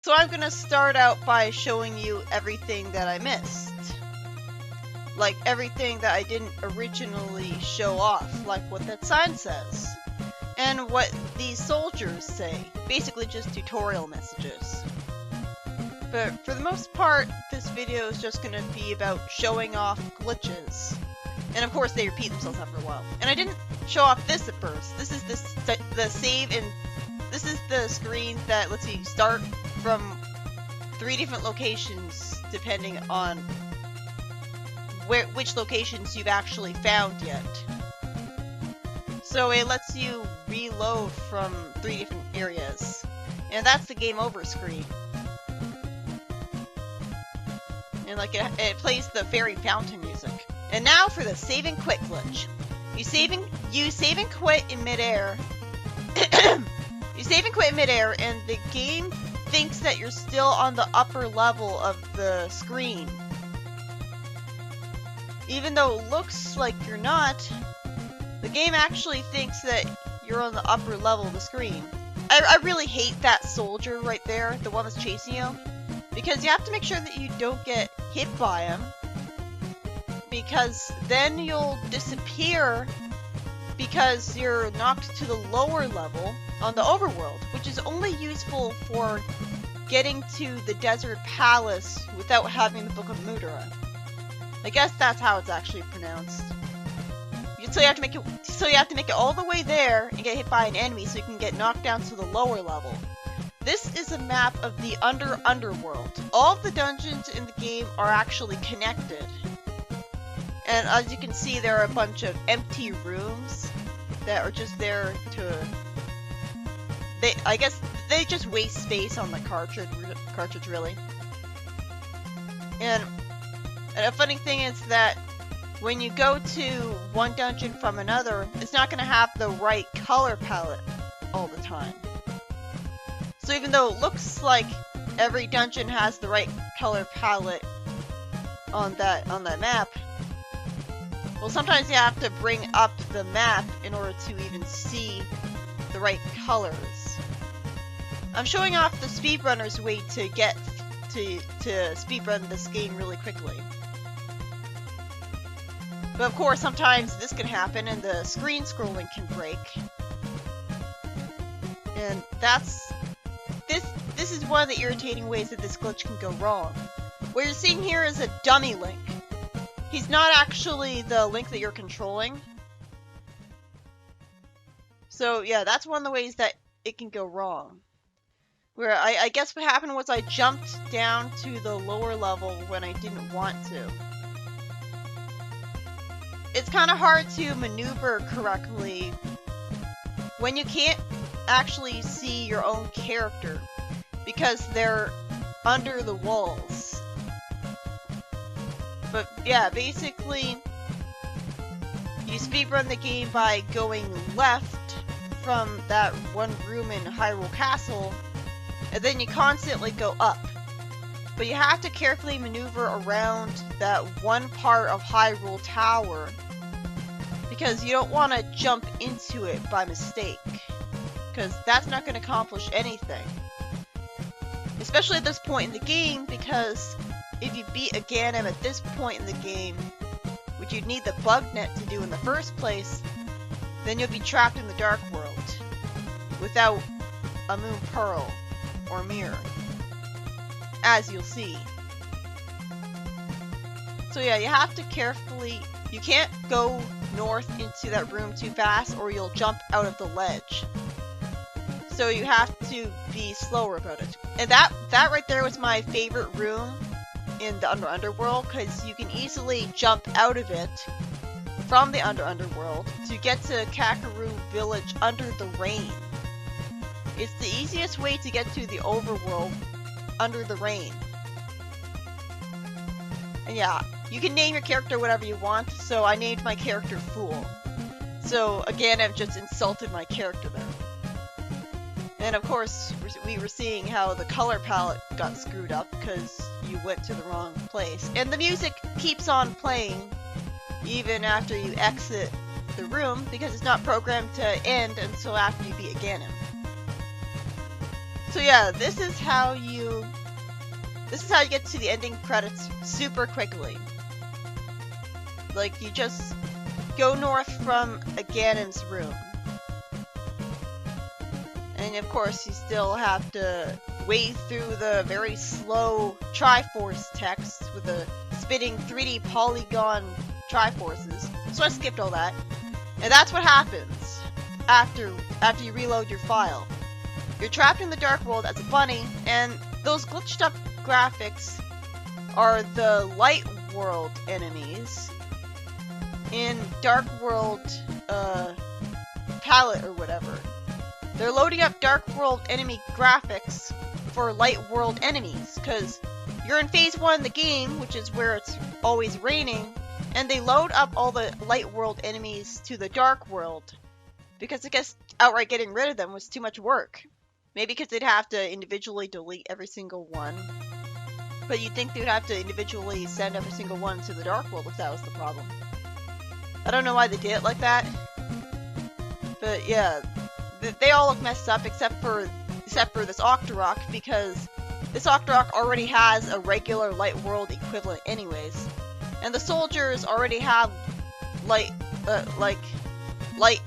So I'm gonna start out by showing you everything that I missed. Like everything that I didn't originally show off, like what that sign says. And what these soldiers say. Basically just tutorial messages. But for the most part, this video is just gonna be about showing off glitches. And of course they repeat themselves after a while. And I didn't show off this at first. This is the save and this is the screen that lets you start from 3 different locations depending on which locations you've actually found yet. So it lets you reload from 3 different areas. And that's the game over screen. And like it plays the fairy fountain music. And now for the save and quit glitch. You save and quit in midair. You save and quit in midair, and the game thinks that you're still on the upper level of the screen. Even though it looks like you're not, the game actually thinks that you're on the upper level of the screen. I really hate that soldier right there, the one that's chasing you, because you have to make sure that you don't get hit by him, because then you'll disappear because you're knocked to the lower level on the overworld, which is only useful for getting to the desert palace without having the Book of Mudra. I guess that's how it's actually pronounced. So you have to make it all the way there and get hit by an enemy so you can get knocked down to the lower level. This is a map of the underworld. All of the dungeons in the game are actually connected. And as you can see, there are a bunch of empty rooms that are just there to... I guess they just waste space on the cartridge really. And a funny thing is that when you go to one dungeon from another, it's not going to have the right color palette all the time. So even though it looks like every dungeon has the right color palette on that map, well, sometimes you have to bring up the map in order to even see the right colors. I'm showing off the speedrunner's way to get to speedrun this game really quickly. But of course, sometimes this can happen and the screen scrolling can break. And this is one of the irritating ways that this glitch can go wrong. What you're seeing here is a dummy Link. He's not actually the Link that you're controlling. So yeah, that's one of the ways that it can go wrong. Where I guess what happened was I jumped down to the lower level when I didn't want to. It's kind of hard to maneuver correctly when you can't actually see your own character because they're under the walls. But yeah, basically you speedrun the game by going left from that one room in Hyrule Castle, and then you constantly go up. But you have to carefully maneuver around that one part of Hyrule Tower because you don't want to jump into it by mistake, because that's not going to accomplish anything. Especially at this point in the game, because if you beat a Ganon at this point in the game, which you'd need the bug net to do in the first place, then you'll be trapped in the Dark World without a Moon Pearl or Mirror, as you'll see. So yeah, you have to carefully... You can't go north into that room too fast or you'll jump out of the ledge. So you have to be slower about it. And that right there was my favorite room in the underworld, because you can easily jump out of it from the underworld to get to Kakaroo Village under the rain. It's the easiest way to get to the overworld under the rain. And yeah, you can name your character whatever you want, so I named my character Fool. So again, I've just insulted my character there. And of course, we were seeing how the color palette got screwed up because you went to the wrong place. And the music keeps on playing even after you exit the room because it's not programmed to end until after you beat a Ganon. So yeah, this is how you get to the ending credits super quickly. Like, you just go north from Ganon's room. And of course, you still have to wade through the very slow Triforce text with the spitting 3D polygon Triforces. So I skipped all that. And that's what happens after you reload your file. You're trapped in the Dark World as a bunny, and those glitched up graphics are the Light World enemies in Dark World palette or whatever. They're loading up Dark World enemy graphics for Light World enemies, because you're in Phase 1 of the game, which is where it's always raining, and they load up all the Light World enemies to the Dark World, because I guess outright getting rid of them was too much work. Maybe because they'd have to individually delete every single one. But you'd think they'd have to individually send every single one to the Dark World if that was the problem. I don't know why they did it like that. But yeah, they all look messed up except for this Octorok, because this Octorok already has a regular Light World equivalent anyways. And the soldiers already have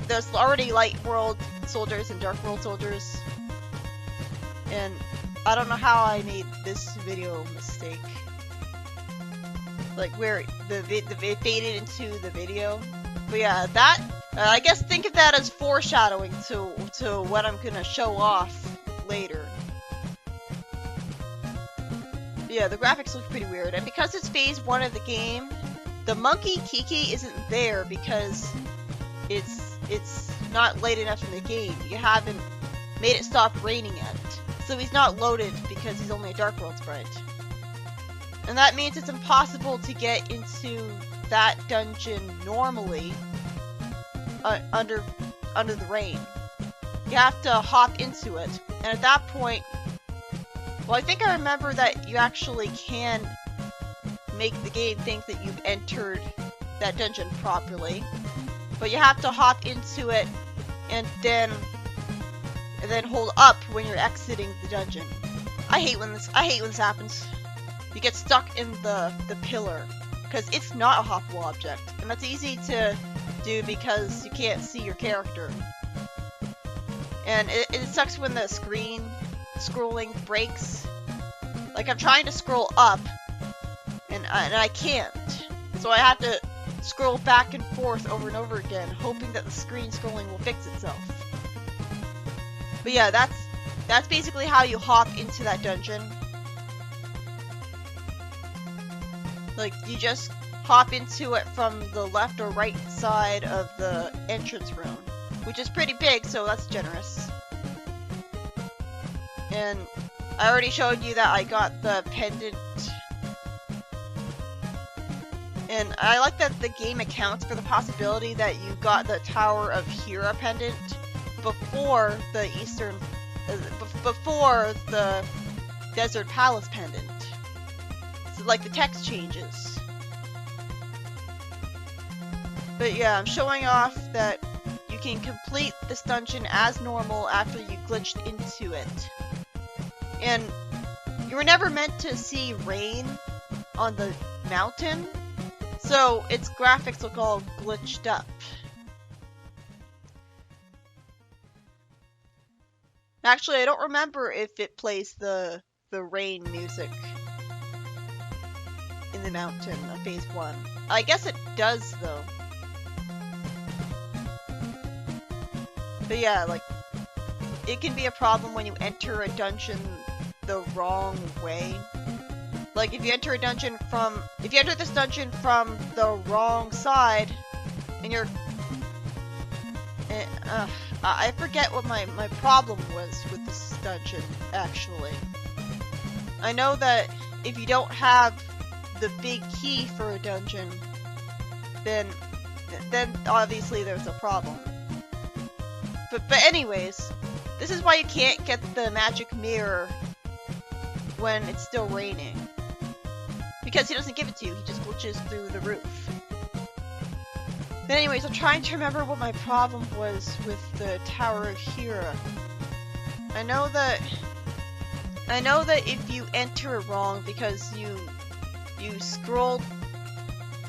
there's already Light World soldiers and Dark World soldiers. And I don't know how I made this video mistake. Like where it faded into the video. But yeah, that I guess think of that as foreshadowing to what I'm gonna show off later. But yeah, the graphics look pretty weird, and because it's Phase 1 of the game, the monkey Kiki isn't there because it's not late enough in the game. You haven't made it stop raining yet. So he's not loaded because he's only a Dark World sprite. And that means it's impossible to get into that dungeon normally under the rain. You have to hop into it. And at that point, well, I think I remember that you actually can make the game think that you've entered that dungeon properly. But you have to hop into it and then hold up when you're exiting the dungeon. I hate when this happens. You get stuck in the pillar because it's not a hoppable object, and that's easy to do because you can't see your character. And it sucks when the screen scrolling breaks. Like, I'm trying to scroll up and I can't. So I have to scroll back and forth over and over again, hoping that the screen scrolling will fix itself. But yeah, that's basically how you hop into that dungeon. Like, you just hop into it from the left or right side of the entrance room, which is pretty big, so that's generous. And I already showed you that I got the pendant. And I like that the game accounts for the possibility that you got the Tower of Hera pendant before the before the Desert Palace pendant. So, like, the text changes. But yeah, I'm showing off that you can complete this dungeon as normal after you glitched into it. And you were never meant to see rain on the mountain, so its graphics look all glitched up. Actually, I don't remember if it plays the rain music in the mountain of Phase 1. I guess it does, though. But yeah, like, it can be a problem when you enter a dungeon the wrong way. Like, if you enter this dungeon from the wrong side, and you're... I forget what my problem was with this dungeon, actually. I know that if you don't have the big key for a dungeon, then obviously there's a problem. But anyways, this is why you can't get the magic mirror when it's still raining. Because he doesn't give it to you, he just glitches through the roof. But anyways, I'm trying to remember what my problem was with the Tower of Hera. I know that I know that if you enter it wrong because you scrolled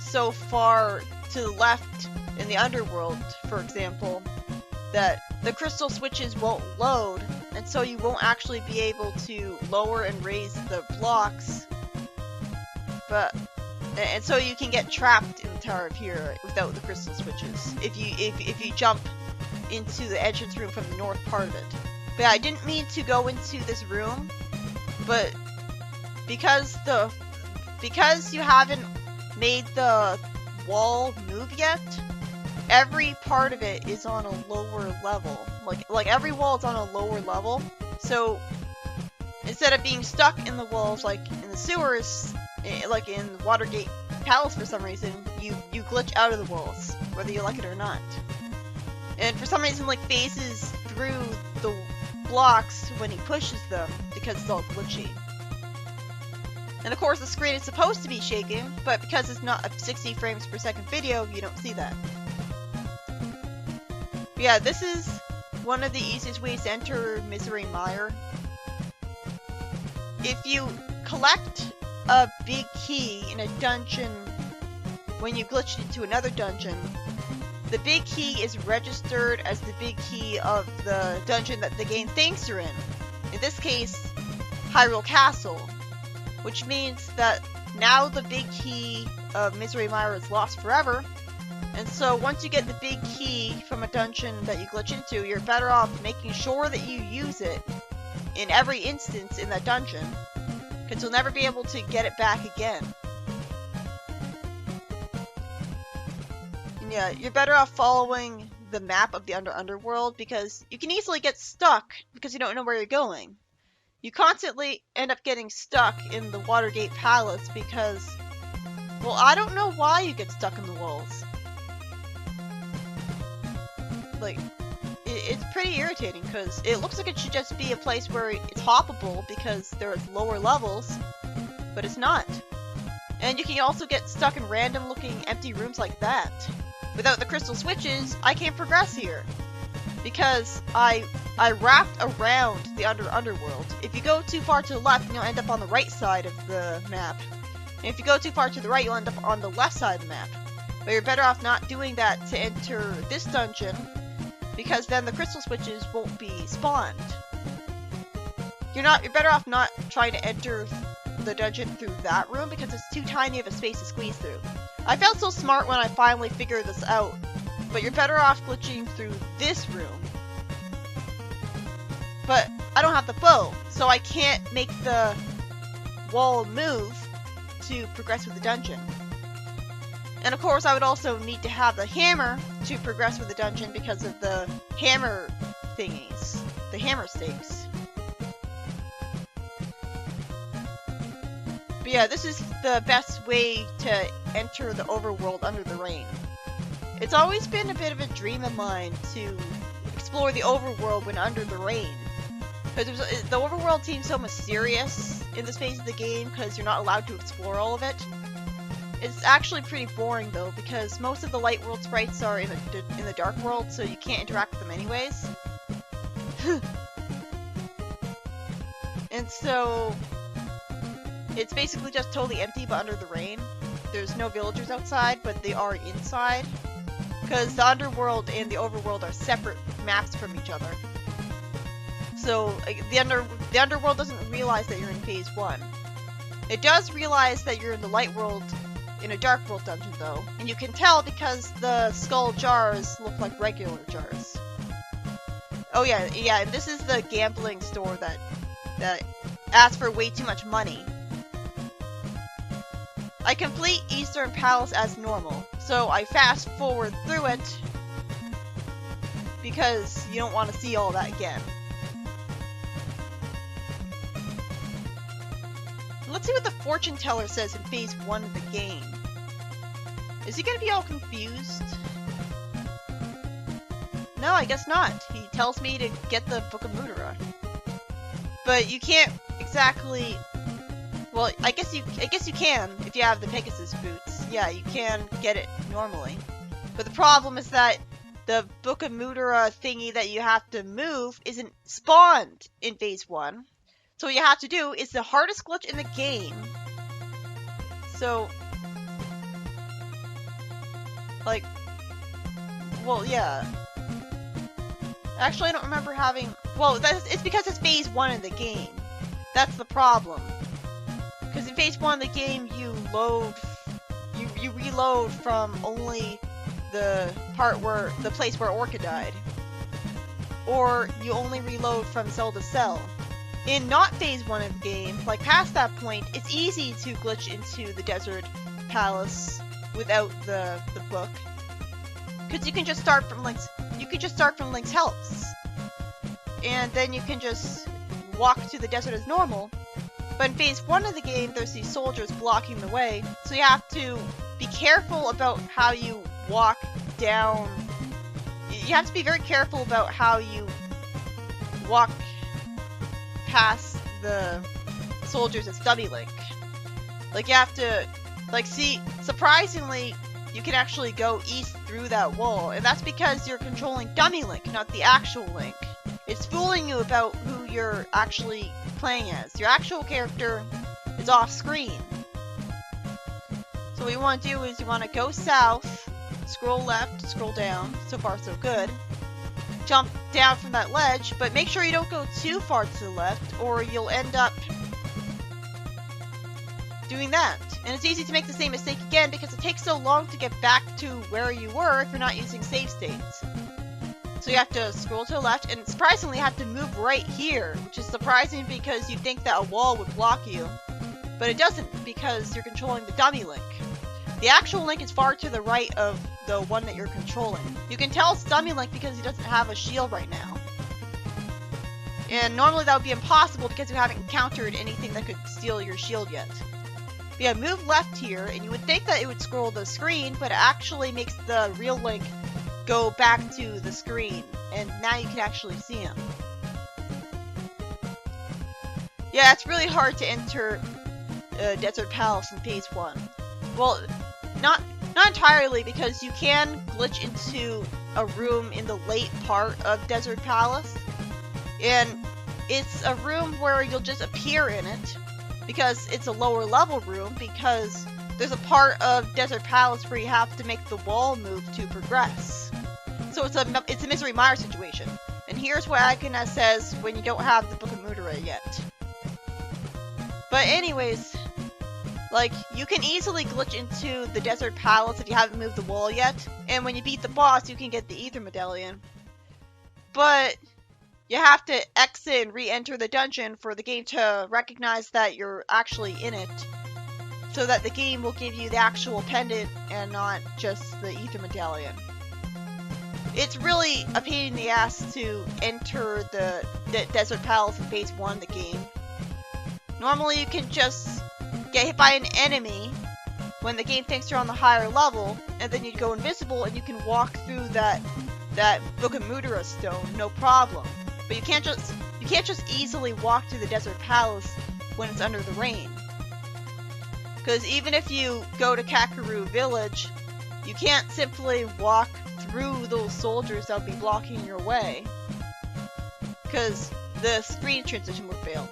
so far to the left in the underworld, for example, that the crystal switches won't load, and so you won't actually be able to lower and raise the blocks. And so you can get trapped in the Tower of Hero without the crystal switches if you jump into the entrance room from the north part of it. But yeah, I didn't mean to go into this room, but because you haven't made the wall move yet, every part of it is on a lower level. Like every wall is on a lower level. So instead of being stuck in the walls like in the sewers, like in Watergate Palace for some reason, you glitch out of the walls, whether you like it or not. And for some reason, like, phases through the blocks when he pushes them because it's all glitchy. And of course the screen is supposed to be shaking, but because it's not a 60 frames per second video, you don't see that. But yeah, this is one of the easiest ways to enter Misery Mire. If you collect a big key in a dungeon when you glitch into another dungeon, the big key is registered as the big key of the dungeon that the game thinks you're in. In this case, Hyrule Castle. Which means that now the big key of Misery Mire is lost forever, and so once you get the big key from a dungeon that you glitch into, you're better off making sure that you use it in every instance in that dungeon, because you'll never be able to get it back again. And yeah, you're better off following the map of the underworld, because you can easily get stuck because you don't know where you're going. You constantly end up getting stuck in the Watergate Palace because, well, I don't know why you get stuck in the walls. Like, it's pretty irritating because it looks like it should just be a place where it's hoppable because there's lower levels, but it's not. And you can also get stuck in random looking empty rooms like that. Without the crystal switches, I can't progress here because I wrapped around the underworld. If you go too far to the left, you'll end up on the right side of the map. And if you go too far to the right, you'll end up on the left side of the map. But you're better off not doing that to enter this dungeon, because then the crystal switches won't be spawned. You're better off not trying to enter the dungeon through that room because it's too tiny of a space to squeeze through. I felt so smart when I finally figured this out, but you're better off glitching through this room. But I don't have the bow, so I can't make the wall move to progress with the dungeon. And of course I would also need to have the hammer to progress with the dungeon because of the hammer thingies, the hammer stakes. But yeah, this is the best way to enter the overworld under the rain. It's always been a bit of a dream of mine to explore the overworld when under the rain. Because the overworld seems so mysterious in this phase of the game because you're not allowed to explore all of it. It's actually pretty boring though, because most of the light world sprites are in the dark world, so you can't interact with them anyways. And so it's basically just totally empty but under the rain. There's no villagers outside, but they are inside. Because the underworld and the overworld are separate maps from each other. So the underworld doesn't realize that you're in phase 1. It does realize that you're in the light world in a dark world dungeon though, and you can tell because the skull jars look like regular jars. Oh yeah, and this is the gambling store that asks for way too much money. I complete Eastern Palace as normal, so I fast forward through it because you don't want to see all that again. Let's see what the fortune teller says in phase 1 of the game. Is he gonna be all confused? No, I guess not. He tells me to get the Book of Mudra. But you can't exactly... Well, I guess you can if you have the Pegasus boots. Yeah, you can get it normally. But the problem is that the Book of Mudra thingy that you have to move isn't spawned in phase 1. So what you have to do is the hardest glitch in the game. So, like, well, yeah. Actually, I don't remember having... Well, it's because it's phase 1 in the game. That's the problem. Because in phase 1 of the game, you reload from only the place where Orca died. Or you only reload from cell to cell. In not phase 1 of the game, like past that point, it's easy to glitch into the desert palace without the book. Because you can just start from Link's house. And then you can just walk to the desert as normal. But in phase 1 of the game, there's these soldiers blocking the way, so you have to be careful about how you walk down. You have to be very careful about how you walk past the soldiers as Dummy Link. Like, you have to, like, see, surprisingly, you can actually go east through that wall, and that's because you're controlling Dummy Link, not the actual Link. It's fooling you about who you're actually playing as. Your actual character is off screen. So what you want to do is you want to go south, scroll left, scroll down. So far so good. Jump down from that ledge, but make sure you don't go too far to the left or you'll end up doing that. And it's easy to make the same mistake again because it takes so long to get back to where you were if you're not using save states. So you have to scroll to the left, and surprisingly you have to move right here, which is surprising because you'd think that a wall would block you. But it doesn't, because you're controlling the Dummy Link. The actual Link is far to the right of the one that you're controlling. You can tell it's Dummy Link because he doesn't have a shield right now. And normally that would be impossible because you haven't encountered anything that could steal your shield yet. But yeah, move left here, and you would think that it would scroll the screen, but it actually makes the real Link go back to the screen, and now you can actually see him. Yeah, it's really hard to enter Desert Palace in phase 1. Well, not entirely, because you can glitch into a room in the late part of Desert Palace, and it's a room where you'll just appear in it, because it's a lower level room, because there's a part of Desert Palace where you have to make the wall move to progress. So it's a Misery Mire situation. And here's where Agnes says when you don't have the Book of Mudra yet. But anyways, like, you can easily glitch into the Desert Palace if you haven't moved the wall yet. And when you beat the boss, you can get the Ether Medallion. But you have to exit and re-enter the dungeon for the game to recognize that you're actually in it. So that the game will give you the actual pendant and not just the Ether Medallion. It's really a pain in the ass to enter the Desert Palace in phase 1 of the game. Normally you can just get hit by an enemy when the game thinks you're on the higher level, and then you go invisible and you can walk through that Book of Mudra stone, no problem. But you can't just easily walk through the Desert Palace when it's under the rain. Because even if you go to Kakaroo Village, you can't simply walk through those soldiers that would be blocking your way. Because the screen transition would fail.